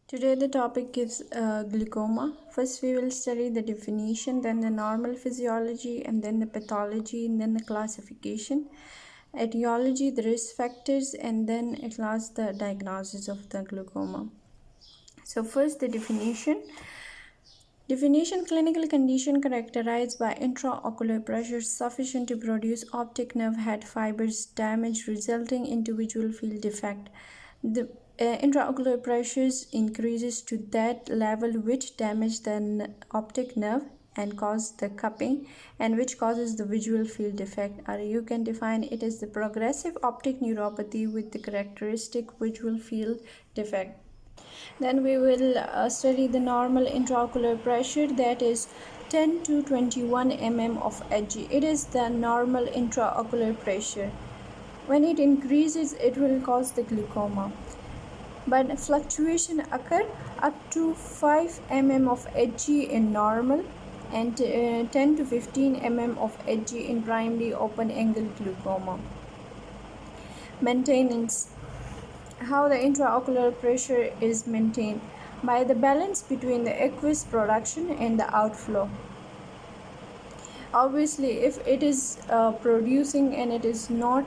Today the topic is glaucoma. First we will study the definition, then the normal physiology, and then the pathology, and then the classification, etiology, the risk factors, and then at last the diagnosis of the glaucoma. So first the definition. Definition: clinical condition characterized by intraocular pressure sufficient to produce optic nerve head fibers damage resulting in visual field defect. The intraocular pressures increases to that level which damage the optic nerve and cause the cupping and which causes the visual field defect, or you can define it as the progressive optic neuropathy with the characteristic visual field defect. Then we will study the normal intraocular pressure, that is 10 to 21 mm of Hg. It is the normal intraocular pressure. When it increases, it will cause the glaucoma. But fluctuation occur up to 5 mm of Hg in normal and 10 to 15 mm of Hg in primary open angle glaucoma. Maintenance: how the intraocular pressure is maintained by the balance between the aqueous production and the outflow. Obviously, if it is producing and it is not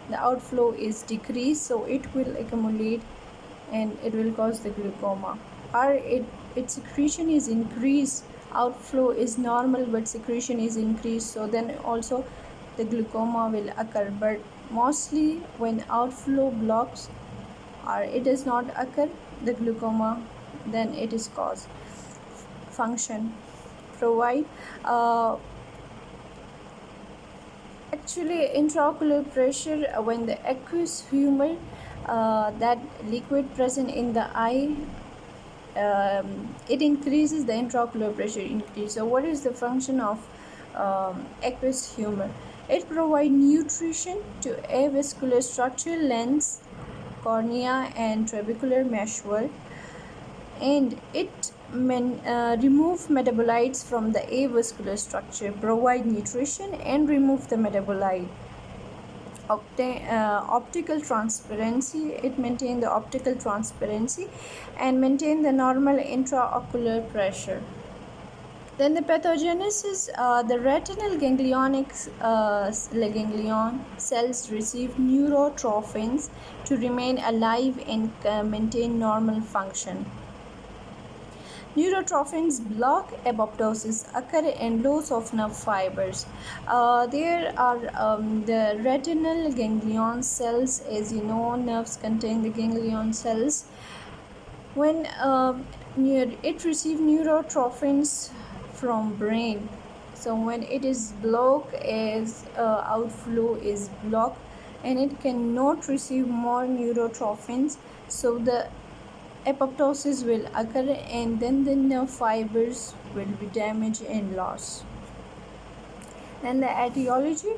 the outflow is decreased, so it will accumulate and it will cause the glaucoma. Or its secretion is increased, outflow is normal but secretion is increased, so then also the glaucoma will occur. But mostly when outflow blocks or it does not occur, the glaucoma, then it is caused. Function: provide actually intraocular pressure when the aqueous humor, that liquid present in the eye, it increases, the intraocular pressure increase. So what is the function of aqueous humor? It provides nutrition to avascular structure, lens, cornea, and trabecular meshwork, and it remove metabolites from the avascular structure, provide nutrition and remove the metabolite. Optical transparency: it maintain the optical transparency and maintain the normal intraocular pressure. Then the pathogenesis: the retinal ganglion cells receive neurotrophins to remain alive and maintain normal function. Neurotrophins block apoptosis, occur in loss of nerve fibers. There are the retinal ganglion cells. As you know, nerves contain the ganglion cells. When it receives neurotrophins from brain, so when it is blocked, as outflow is blocked and it cannot receive more neurotrophins, so the apoptosis will occur and then the nerve fibers will be damaged and lost. And the etiology: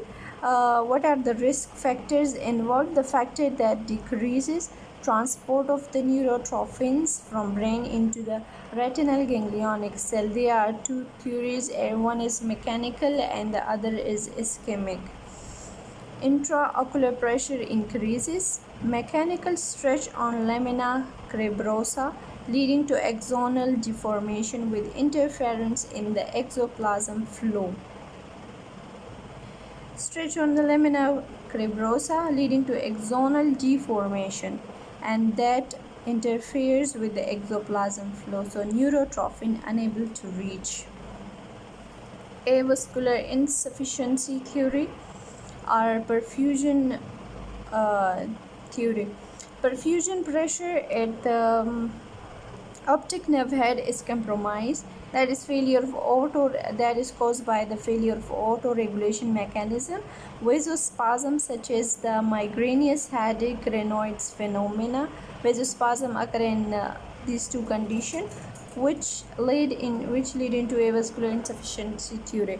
what are the risk factors involved? The factor that decreases transport of the neurotrophins from brain into the retinal ganglionic cell. There are two theories, one is mechanical and the other is ischemic. Intraocular pressure increases, mechanical stretch on lamina cribrosa leading to axonal deformation with interference in the exoplasm flow. Stretch on the lamina cribrosa leading to axonal deformation, and that interferes with the exoplasm flow, so neurotrophin unable to reach. Avascular insufficiency theory or perfusion theory. Perfusion pressure at the optic nerve head is compromised. That is caused by the failure of autoregulation mechanism. Vasospasm such as the migraneous headache, Raynaud's phenomena. Vasospasm occur in these two conditions, which lead into avascular insufficiency theory.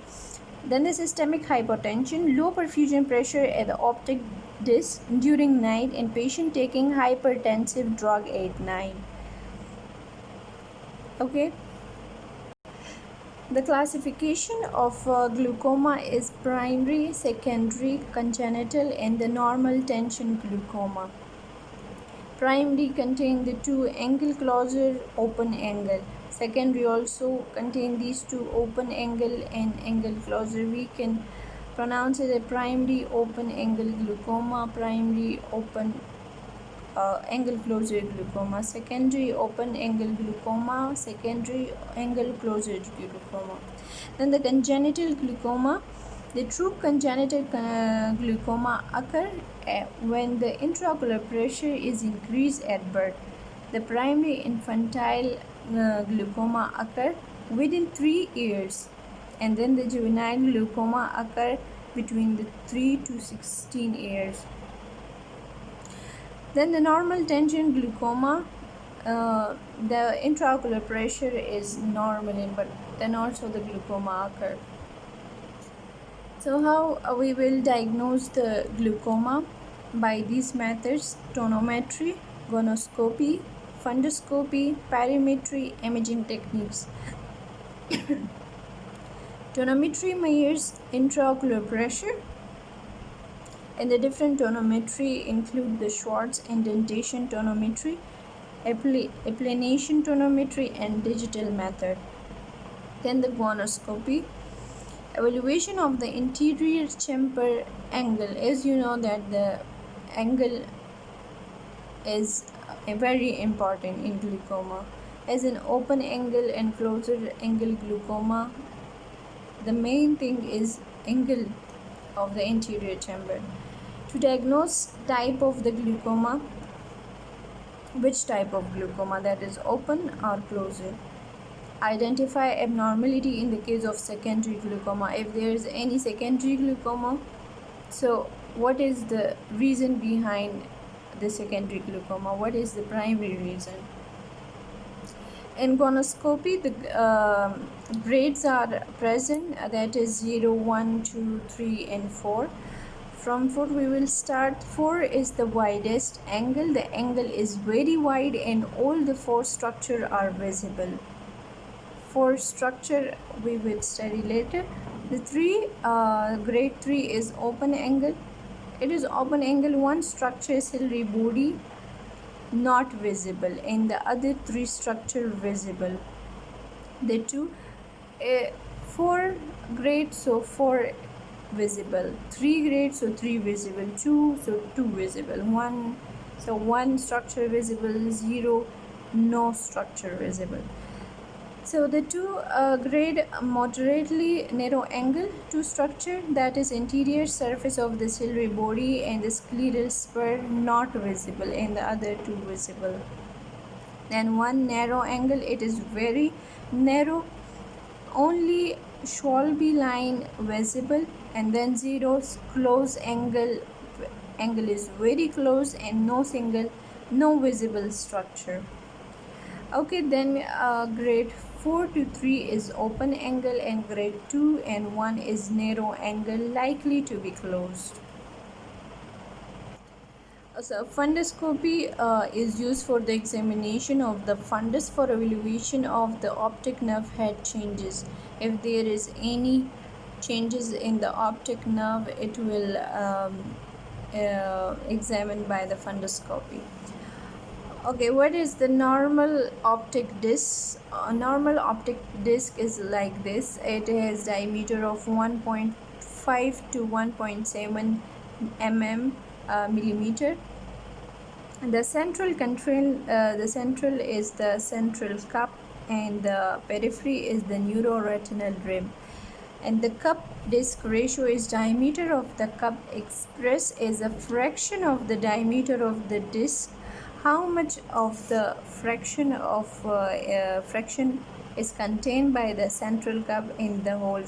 Then the systemic hypotension, low perfusion pressure at the optic disc during night in patient taking hypertensive drug at night. Okay. The classification of glaucoma is primary, secondary, congenital, and the normal tension glaucoma. Primary contain the two angle closer open angle. Secondary also contain these two open angle and angle closer. We can pronounce it a primary open angle glaucoma, primary open angle closure glaucoma, secondary open angle glaucoma, secondary angle closure glaucoma. Then the congenital glaucoma. The true congenital glaucoma occur when the intraocular pressure is increased at birth. The primary infantile glaucoma occur within 3 years, and then the juvenile glaucoma occur between the 3 to 16 years. Then the normal tension glaucoma, the intraocular pressure is normal, but then also the glaucoma occur. So how we will diagnose the glaucoma? By these methods: tonometry, gonoscopy, fundoscopy, perimetry, imaging techniques. Tonometry measures intraocular pressure, and the different tonometry include the Schwartz indentation tonometry, applanation tonometry, and digital method. Then the gonoscopy, evaluation of the interior chamber angle. As you know that the angle is very important in glaucoma. As an open angle and closer angle glaucoma, the main thing is angle of the interior chamber. To diagnose type of the glaucoma, which type of glaucoma, that is open or closer. Identify abnormality in the case of secondary glaucoma. If there is any secondary glaucoma, so what is the reason behind the secondary glaucoma? What is the primary reason? In gonoscopy, the grades are present, that is 0, 1, 2, 3, and 4. From 4 we will start. 4 is the widest angle. The angle is very wide and all the 4 structures are visible. 4 structure we will study later. The 3, grade 3 is open angle. It is open angle. One structure is ciliary body not visible and the other 3 structure visible. The 2, 4 grades, so 4 visible. 3 grades, so 3 visible. 2, so 2 visible. 1, so 1 structure visible. 0, no structure visible. So the 2 grade moderately narrow angle, 2 structure, that is interior surface of the ciliary body and the scleral spur not visible and the other 2 visible. Then 1 narrow angle, it is very narrow, only Schwalbe line visible, and then 0 close angle is very close and no visible structure. Okay, then grade 4 to 3 is open angle and grade 2 and 1 is narrow angle likely to be closed. So fundoscopy is used for the examination of the fundus for evaluation of the optic nerve head changes. If there is any changes in the optic nerve, it will examined by the fundoscopy. Okay, what is the normal optic disc? Normal optic disc is like this. It has diameter of 1.5 to 1.7 millimeter. The central is the central cup, and the periphery is the neuroretinal rim. And the cup disc ratio is diameter of the cup expressed as a fraction of the diameter of the disc. How much of the fraction is contained by the central cup in the whole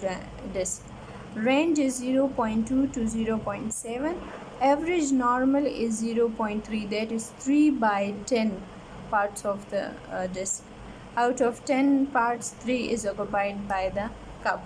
disc? Range is 0.2 to 0.7. Average normal is 0.3, that is 3 by 10 parts of the disc. Out of 10 parts, 3 is occupied by the cup.